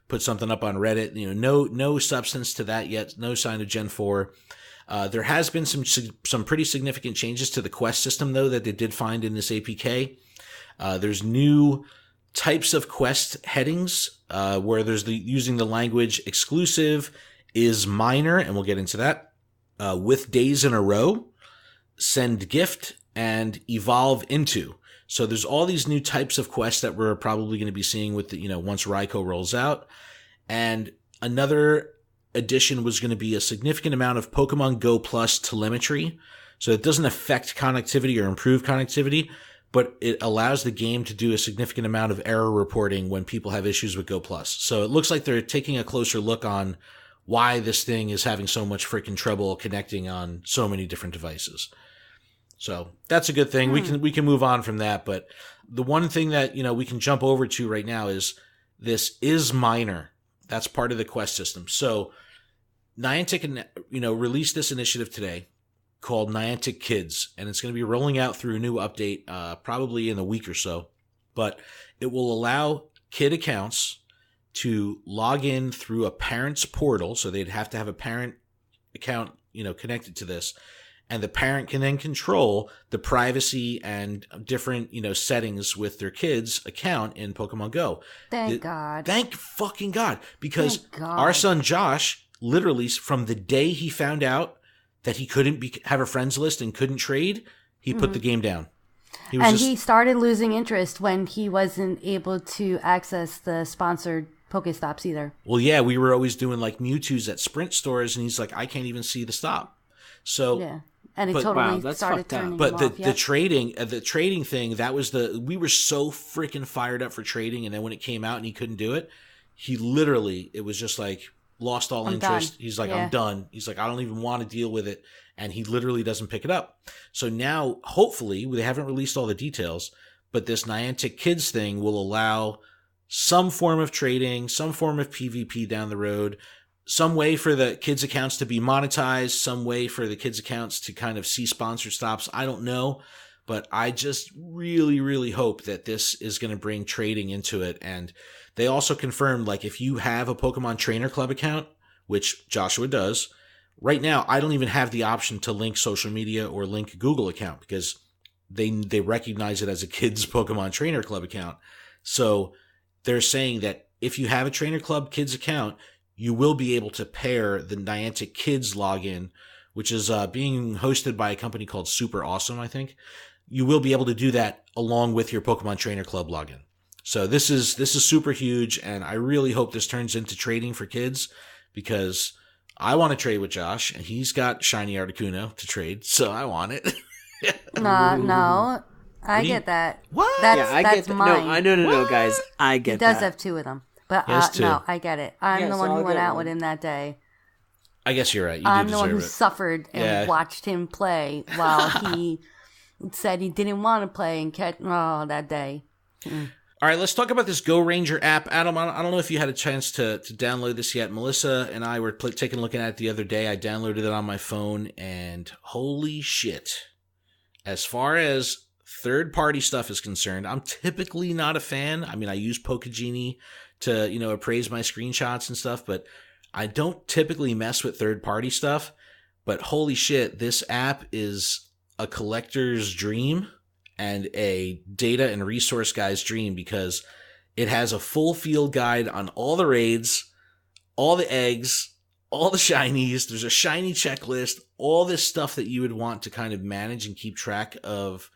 put something up on Reddit. No substance to that yet. No sign of Gen 4. There has been some pretty significant changes to the quest system, though, that they did find in this APK. There's new types of quest headings where there's using the language exclusive is minor, and we'll get into that. With days in a row, send gift, and evolve into. So there's all these new types of quests that we're probably going to be seeing with once Raikou rolls out. And another addition was going to be a significant amount of Pokemon Go Plus telemetry. So it doesn't affect connectivity or improve connectivity, but it allows the game to do a significant amount of error reporting when people have issues with Go Plus. So it looks like they're taking a closer look on why this thing is having so much freaking trouble connecting on so many different devices. So that's a good thing. We can move on from that. But the one thing that, we can jump over to right now is this is minor That's part of the quest system. So Niantic, released this initiative today called Niantic Kids, and it's going to be rolling out through a new update probably in a week or so. But it will allow kid accounts to log in through a parent's portal, so they'd have to have a parent account, connected to this, and the parent can then control the privacy and different, settings with their kid's account in Pokemon Go. Thank God. Thank fucking God, because Thank God. our son Josh, literally from the day he found out that he couldn't have a friends list and couldn't trade, he put the game down. He started losing interest when he wasn't able to access the sponsored Pokestops either. Well, yeah, we were always doing like Mewtwo's at Sprint stores, and he's like, I can't even see the stop. So yeah, and it but- totally Wow, that's started fucked up. turning But him the off. Yep. the trading thing, that was we were so freaking fired up for trading, and then when it came out and he couldn't do it, he literally, it was just like lost all I'm interest. done. He's like, Yeah. I'm done. He's like, I don't even want to deal with it, and he literally doesn't pick it up. So now, hopefully, they haven't released all the details, but this Niantic Kids thing will allow some form of trading, some form of PvP down the road, some way for the kids' accounts to be monetized, some way for the kids' accounts to kind of see sponsored stops. I don't know, but I just really, really hope that this is going to bring trading into it. And they also confirmed, like, if you have a Pokemon Trainer Club account, which Joshua does, right now I don't even have the option to link social media or link Google account because they recognize it as a kids Pokemon Trainer Club account. So they're saying that if you have a Trainer Club kids account, you will be able to pair the Niantic Kids login, which is being hosted by a company called Super Awesome, I think. You will be able to do that along with your Pokemon Trainer Club login. So this is super huge, and I really hope this turns into trading for kids because I want to trade with Josh, and he's got Shiny Articuno to trade, so I want it. No, I get that. What? I That's get that. mine. No, guys. I get He does that. have two of them. But He has two. no, I get it. I'm Yeah, the so one who I'll went get out one. with him that day. I guess you're right. You I'm do the one who deserve it. suffered and Yeah. watched him play while he said he didn't want to play and catch. Oh, that day. All right, let's talk about this Go Ranger app. Adam, I don't know if you had a chance to download this yet. Melissa and I were taking a look at it the other day. I downloaded it on my phone, and holy shit. As far as third-party stuff is concerned, I'm typically not a fan. I mean, I use Pokegenie to, appraise my screenshots and stuff, but I don't typically mess with third-party stuff. But holy shit, this app is a collector's dream and a data and resource guy's dream because it has a full field guide on all the raids, all the eggs, all the shinies. There's a shiny checklist, all this stuff that you would want to kind of manage and keep track of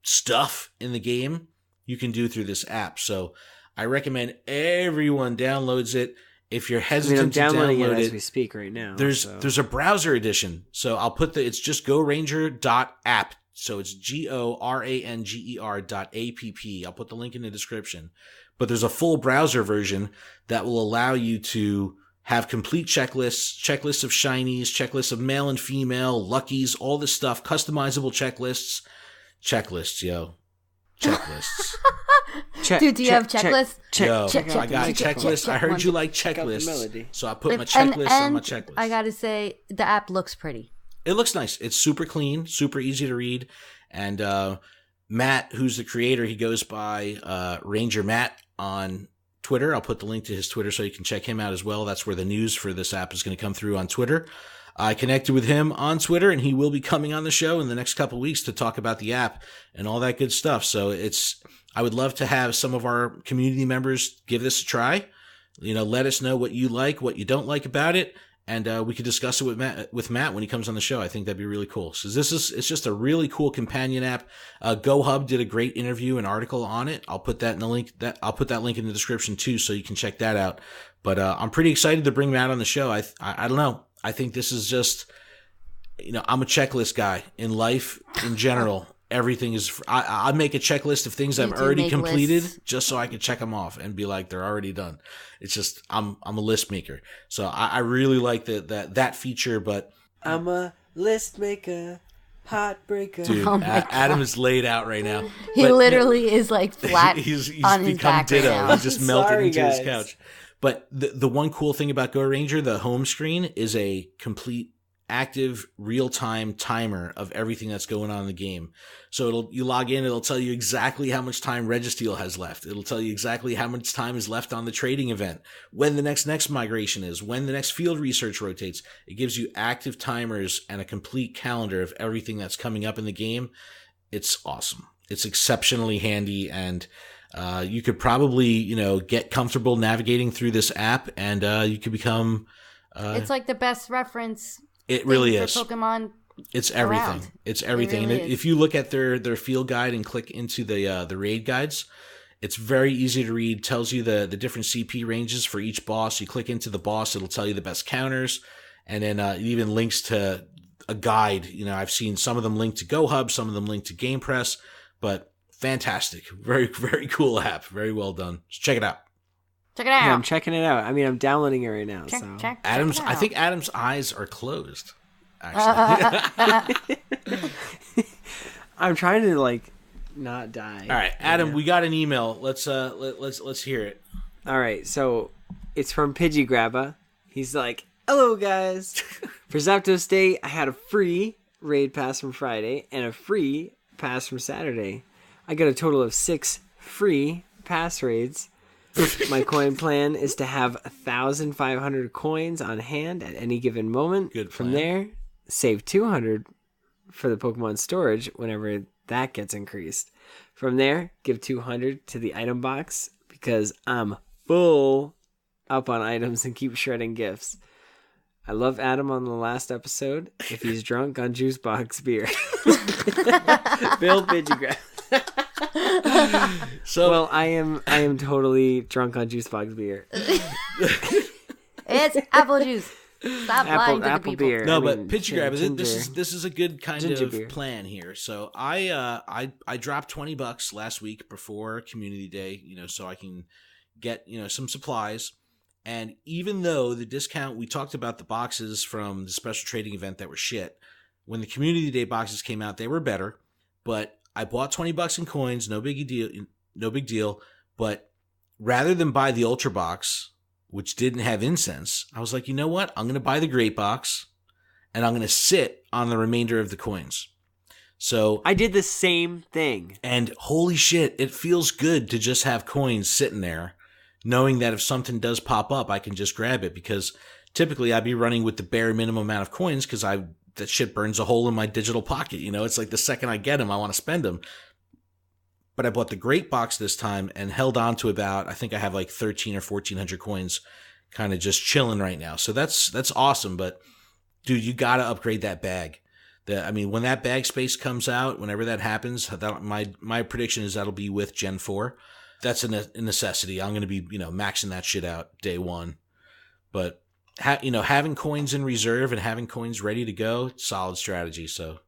stuff in the game you can do through this app. So I recommend everyone downloads it. If you're I'm hesitant to downloading download it as it, we speak right now. there's a browser edition. So I'll put it's just goranger.app. So it's GORANGER.app. I'll put the link in the description. But there's a full browser version that will allow you to have complete checklists of shinies, checklists of male and female, luckies, all this stuff, customizable checklists. Checklists, yo. Checklists. Dude, do you have checklists? Yo, check, I got check, checklists. check, I heard one. you like Check out the checklists. melody. So I put my And- checklist on my and checklist. I gotta say, the app looks pretty. It looks nice. It's super clean, super easy to read. And Matt, who's the creator, he goes by Ranger Matt on Twitter. I'll put the link to his Twitter so you can check him out as well. That's where the news for this app is going to come through on Twitter. I connected with him on Twitter, and he will be coming on the show in the next couple of weeks to talk about the app and all that good stuff. So I would love to have some of our community members give this a try. Let us know what you like, what you don't like about it. And we could discuss it with Matt when he comes on the show. I think that'd be really cool. So it's just a really cool companion app. GoHub did a great interview and article on it. I'll put that in the link. I'll put that link in the description too, so you can check that out. But I'm pretty excited to bring Matt on the show. I don't know. I think this is just, I'm a checklist guy in life in general. Everything is. I make a checklist of things I've do already make completed lists. just so I can check them off and be like they're already done. It's just I'm a list maker, so I really like that feature. But I'm a list maker, heartbreaker. dude, Oh my God. Adam is laid out right now. He But literally is like flat he's on his become back ditto. right now. He just melted Sorry, into his guys. couch. But the one cool thing about Go Ranger, the home screen is a complete active real-time timer of everything that's going on in the game. So you log in, it'll tell you exactly how much time Registeel has left. It'll tell you exactly how much time is left on the trading event, when the next migration is, when the next field research rotates. It gives you active timers and a complete calendar of everything that's coming up in the game. It's awesome. It's exceptionally handy, and you could probably, get comfortable navigating through this app, and you could become... it's like the best reference. It really is. Pokemon. It's everything. Around. It's everything. It really and is. if you look at their field guide and click into the raid guides, it's very easy to read. Tells you the different CP ranges for each boss. You click into the boss, it'll tell you the best counters, and then it even links to a guide. I've seen some of them linked to GoHub, some of them linked to GamePress, but fantastic. Very, very cool app. Very well done. Just check it out. Check it out. Yeah, I'm checking it out. I mean, I'm downloading it right now. Check Adam's. it out. I think Adam's eyes are closed. Actually. I'm trying to not die. All right, Adam, we got an email. Let's hear it. All right, so it's from Pidgey Grabba. He's like, "Hello guys. For Zapdos Day, I had a free raid pass from Friday and a free pass from Saturday. I got a total of 6 free pass raids. My coin plan is to have 1,500 coins on hand at any given moment. Good From plan. there, save 200 for the Pokemon storage whenever that gets increased. From there, give 200 to the item box because I'm full up on items and keep shredding gifts. I love Adam on the last episode. If he's drunk on juice box beer." Bill Pidgey Grabba. So, Well, I am totally drunk on juice box beer. It's apple juice. Stop lying to the apple people. beer. no, I but mean, Pitchy Grab, ginger. this is a good kind Ginger of beer. plan here. So I dropped $20 last week before Community Day, so I can get some supplies. And even though the discount, we talked about the boxes from the special trading event that were shit. When the Community Day boxes came out, they were better. But I bought $20 in coins, no big deal. But rather than buy the Ultra box, which didn't have incense, I was like, you know what? I'm going to buy the Great box, and I'm going to sit on the remainder of the coins. So I did the same thing. And holy shit, it feels good to just have coins sitting there, knowing that if something does pop up, I can just grab it, because typically I'd be running with the bare minimum amount of coins because that shit burns a hole in my digital pocket. It's like the second I get them, I want to spend them. But I bought the Great box this time and held on to about, I think I have like 13 or 1400 coins kind of just chilling right now. So that's awesome. But dude, you got to upgrade that bag. When that bag space comes out, whenever that happens, my prediction is that'll be with Gen 4. That's a necessity. I'm going to be, maxing that shit out day one. But, having coins in reserve and having coins ready to go, solid strategy. So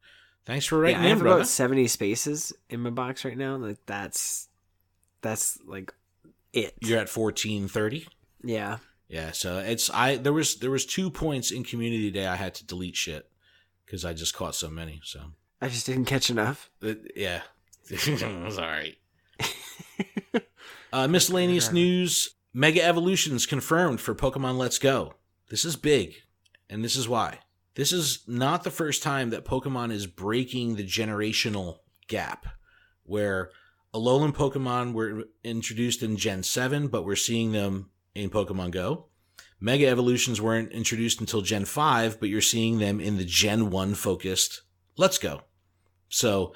thanks for writing I have in, brother. about 70 spaces in my box right now. Like that's like it. You're at 1430. Yeah. Yeah. So there was 2 points in Community Day I had to delete shit because I just caught so many. So I just didn't catch enough. yeah, it was all right. Miscellaneous news: Mega Evolutions confirmed for Pokemon Let's Go. This is big, and this is why. This is not the first time that Pokemon is breaking the generational gap, where Alolan Pokemon were introduced in Gen 7, but we're seeing them in Pokemon Go. Mega Evolutions weren't introduced until Gen 5, but you're seeing them in the Gen 1 focused Let's Go. So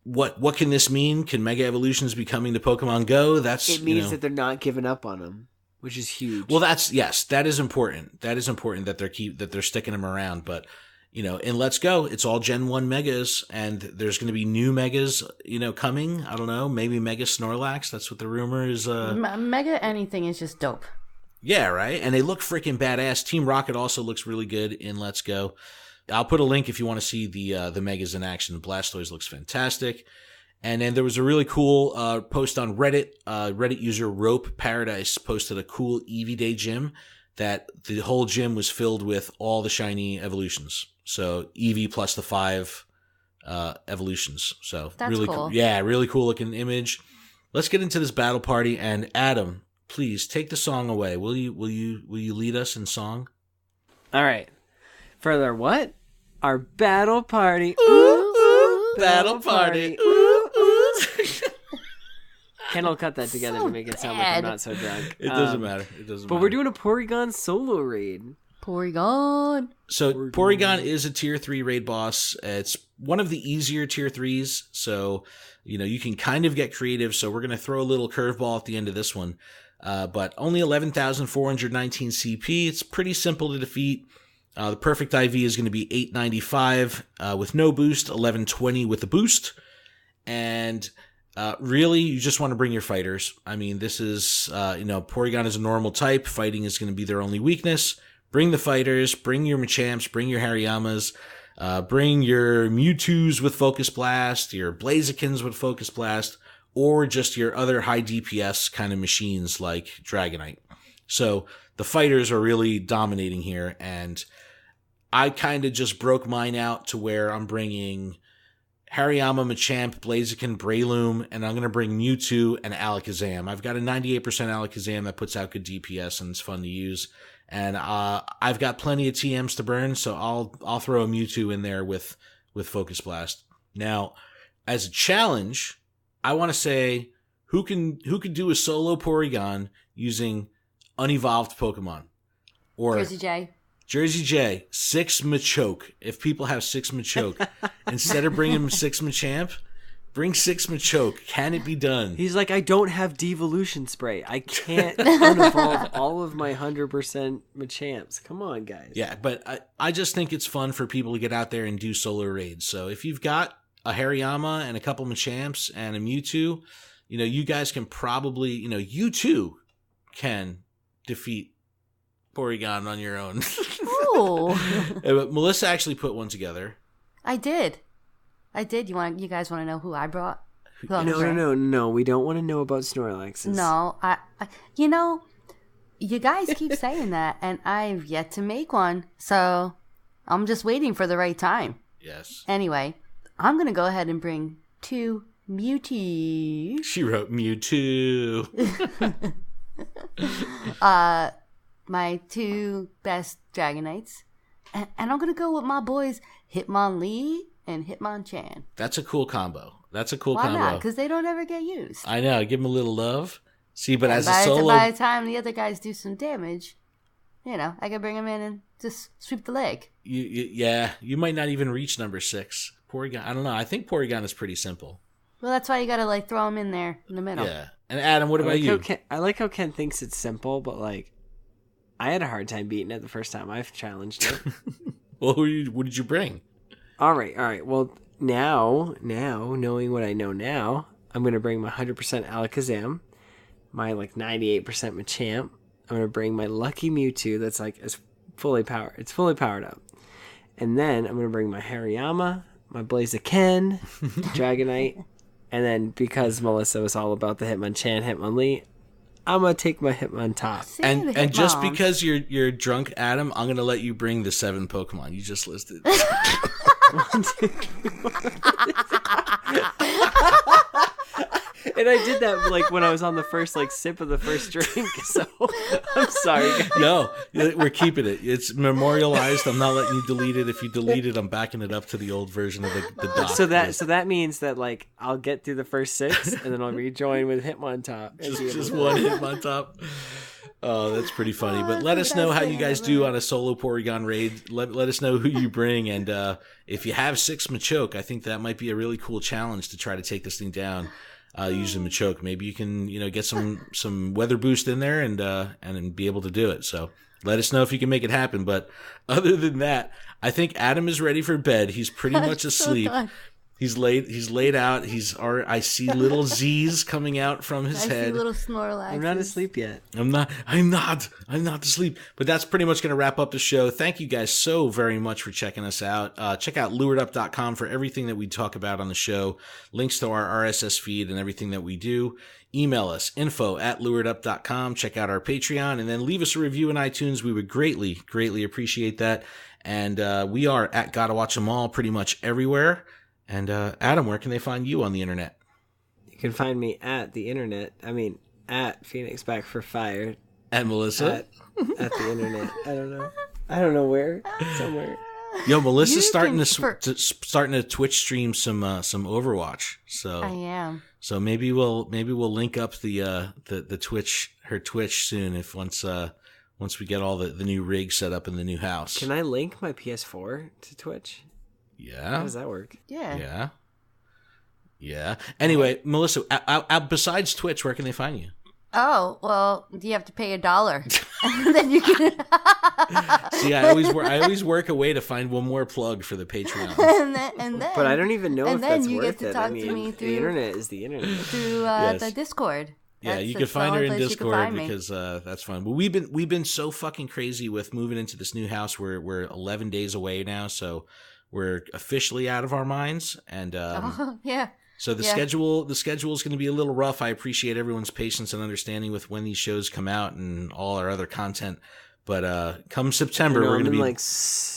what can this mean? Can Mega Evolutions be coming to Pokemon Go? It means that they're not giving up on them, which is huge. Well, that is important. That is important that they're sticking them around. But in Let's Go, it's all Gen 1 Megas, and there's going to be new Megas, coming. I don't know, maybe Mega Snorlax. That's what the rumor is. Mega anything is just dope. Yeah, right. And they look freaking badass. Team Rocket also looks really good in Let's Go. I'll put a link if you want to see the Megas in action. Blastoise looks fantastic. And then there was a really cool post on Reddit. Reddit user Rope Paradise posted a cool Eevee Day gym that the whole gym was filled with all the shiny evolutions. So Eevee plus the 5 evolutions. So that's really cool. Yeah, really cool looking image. Let's get into this battle party. And Adam, please take the song away. Will you lead us in song? All right. Further, what? Our battle party. Battle party. Ooh, ooh. Ken will cut that together to make it sound like I'm not so drunk. It doesn't matter. But we're doing a Porygon Solo Raid. Porygon. So Porygon is a tier 3 raid boss. It's one of the easier tier 3s. So, you can kind of get creative. So we're going to throw a little curveball at the end of this one. But only 11,419 CP. It's pretty simple to defeat. The perfect IV is going to be 895 with no boost, 1120 with a boost. And really, you just want to bring your fighters. I mean, this is, Porygon is a normal type. Fighting is going to be their only weakness. Bring the fighters, bring your Machamps, bring your Hariyamas, bring your Mewtwo's with Focus Blast, your Blazikins with Focus Blast, or just your other high DPS kind of machines like Dragonite. So the fighters are really dominating here, and I kind of just broke mine out to where I'm bringing Hariyama, Machamp, Blaziken, Breloom, and I'm going to bring Mewtwo and Alakazam. I've got a 98% Alakazam that puts out good DPS, and it's fun to use. And I've got plenty of TMs to burn, so I'll throw a Mewtwo in there with Focus Blast. Now, as a challenge, I want to say who can do a solo Porygon using unevolved Pokemon? Or Jersey J, 6 Machoke. If people have 6 Machoke, instead of bringing 6 Machamp, bring 6 Machoke. Can it be done? He's like, I don't have devolution spray. I can't unevolve all of my 100% Machamps. Come on, guys. Yeah, but I just think it's fun for people to get out there and do solo raids. So if you've got a Hariyama and a couple Machamps and a Mewtwo, you guys can probably, you too can defeat Porygon on your own. Oh. But Melissa actually put one together. I did. You guys want to know who I brought? No. We don't want to know about Snorlaxes. No, I you guys keep saying that, and I've yet to make one, so I'm just waiting for the right time. Yes. Anyway, I'm going to go ahead and bring 2 Mewtwo. She wrote Mewtwo. My 2 best Dragonites. And I'm going to go with my boys Hitmonlee and Hitmonchan. That's a cool combo. Why Why not? Because they don't ever get used. I know. Give them a little love. See, but and as a solo... By the time the other guys do some damage, I can bring them in and just sweep the leg. You might not even reach number 6. Porygon, I don't know. I think Porygon is pretty simple. Well, that's why you got to throw them in there in the middle. Yeah. And Adam, what about you? I like how Ken thinks it's simple, but I had a hard time beating it the first time I've challenged it. Well, what did you bring? All right. Well, now, knowing what I know now, I'm going to bring my 100% Alakazam, my 98% Machamp. I'm going to bring my lucky Mewtwo that's is fully powered. It's fully powered up. And then I'm going to bring my Hariyama, my Blaziken, Dragonite, and then because Melissa was all about the Hitmonchan, Hitmonlee, I'm going to take my Hitmontop. And just because you're drunk, Adam, I'm going to let you bring the 7 Pokemon you just listed. And I did that when I was on the first sip of the first drink, so I'm sorry, guys. No, we're keeping it. It's memorialized. I'm not letting you delete it. If you delete it, I'm backing it up to the old version of the doc. So that means that I'll get through the first 6 and then I'll rejoin with Hitmontop. Just one Hitmontop. Oh, that's pretty funny. But let us know how you guys do on a solo Porygon raid. Let us know who you bring, and if you have 6 Machoke, I think that might be a really cool challenge to try to take this thing down. Using Machoke, maybe you can get some weather boost in there and be able to do it. So let us know if you can make it happen. But other than that, I think Adam is ready for bed. He's pretty much asleep. He's laid out. I see little Z's coming out from his head. I see little Snorlaxes. I'm not asleep yet. I'm not asleep. But that's pretty much going to wrap up the show. Thank you guys so very much for checking us out. Check out luredup.com for everything that we talk about on the show. Links to our RSS feed and everything that we do. Email us, info@luredup.com. Check out our Patreon, and then leave us a review in iTunes. We would greatly, greatly appreciate that. And we are at Gotta Watch 'Em All pretty much everywhere. And Adam, where can they find you on the internet? You can find me at the internet. at Phoenix Back for Fire. And Melissa At the internet. I don't know where. Somewhere. Yo, Melissa's starting to Twitch stream some Overwatch. So I am. So maybe we'll link up the Twitch, her Twitch soon, if once we get all the new rig set up in the new house. Can I link my PS4 to Twitch? Yeah. How does that work? Yeah. Yeah. Anyway, Melissa, besides Twitch, where can they find you? Oh, well, you have to pay $1. And then you can... See, I always work a way to find one more plug for the Patreon. and then, but I don't even know if that's you worth get to it. talk to me through the internet is the internet. Through Yes. the Discord. Yeah, you can find her in Discord because that's fun. But we've been so fucking crazy with moving into this new house. We're 11 days away now, so we're officially out of our minds. And yeah. So the schedule is going to be a little rough. I appreciate everyone's patience and understanding with when these shows come out and all our other content. But come September, we're going to be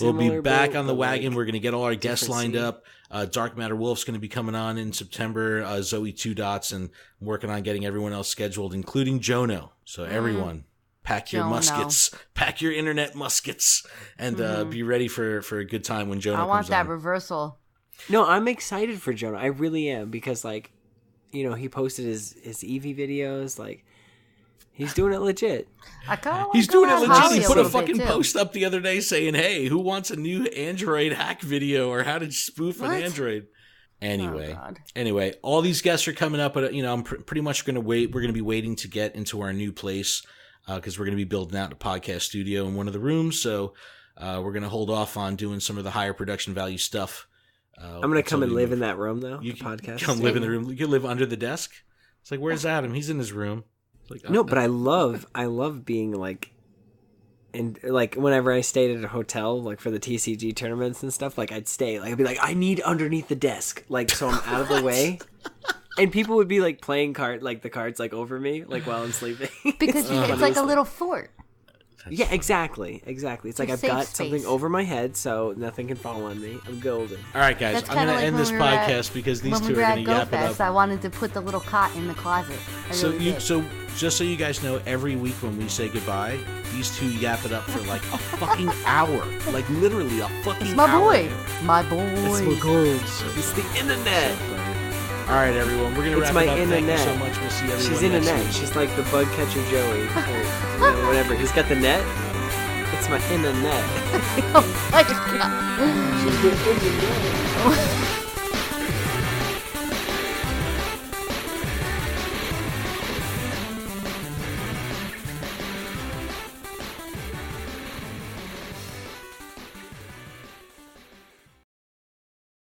we'll be back on the wagon. We're going to get all our guests lined up. Dark Matter Wolf's going to be coming on in September. Zoe 2 Dots, and I'm working on getting everyone else scheduled, including Jono. So everyone, pack your muskets, pack your internet muskets, and be ready for a good time when Jono comes on. I want that reversal. No, I'm excited for Jonah. I really am because, like, you know, he posted his Eevee videos. Like, he's doing it legit. He's doing it legit. He put a fucking post up the other day saying, "Hey, who wants a new Android hack video or how to spoof an Android?" Anyway, all these guests are coming up, but I'm pretty much going to wait. We're going to be waiting to get into our new place because we're going to be building out a podcast studio in one of the rooms. So we're going to hold off on doing some of the higher production value stuff. I'm going to come and live in that room, though. You podcast. Come live in the room. You can live under the desk. It's like, where's Adam? He's in his room. It's like, no, but I love being like, and like whenever I stayed at a hotel, like for the TCG tournaments and stuff, like I'd stay, like I'd be like, I need underneath the desk, like so I'm out of the way. And people would be like playing the cards like over me, like while I'm sleeping. Because it's like a little fort. Yeah, exactly. It's like I've got something over my head, so nothing can fall on me. I'm golden. All right, guys, I'm going to end this podcast because these two are going to yap it up. I wanted to put the little cot in the closet. So just so you guys know, every week when we say goodbye, these two yap it up for like a fucking hour, like literally a fucking hour. It's my boy. My boy. It's my girls. It's the internet. All right, everyone, we're gonna wrap it up. Thank you so much. We'll see everyone She's in a net. week. She's like the bug catcher Joey, or whatever. He's got the net. It's my internet. Oh my God.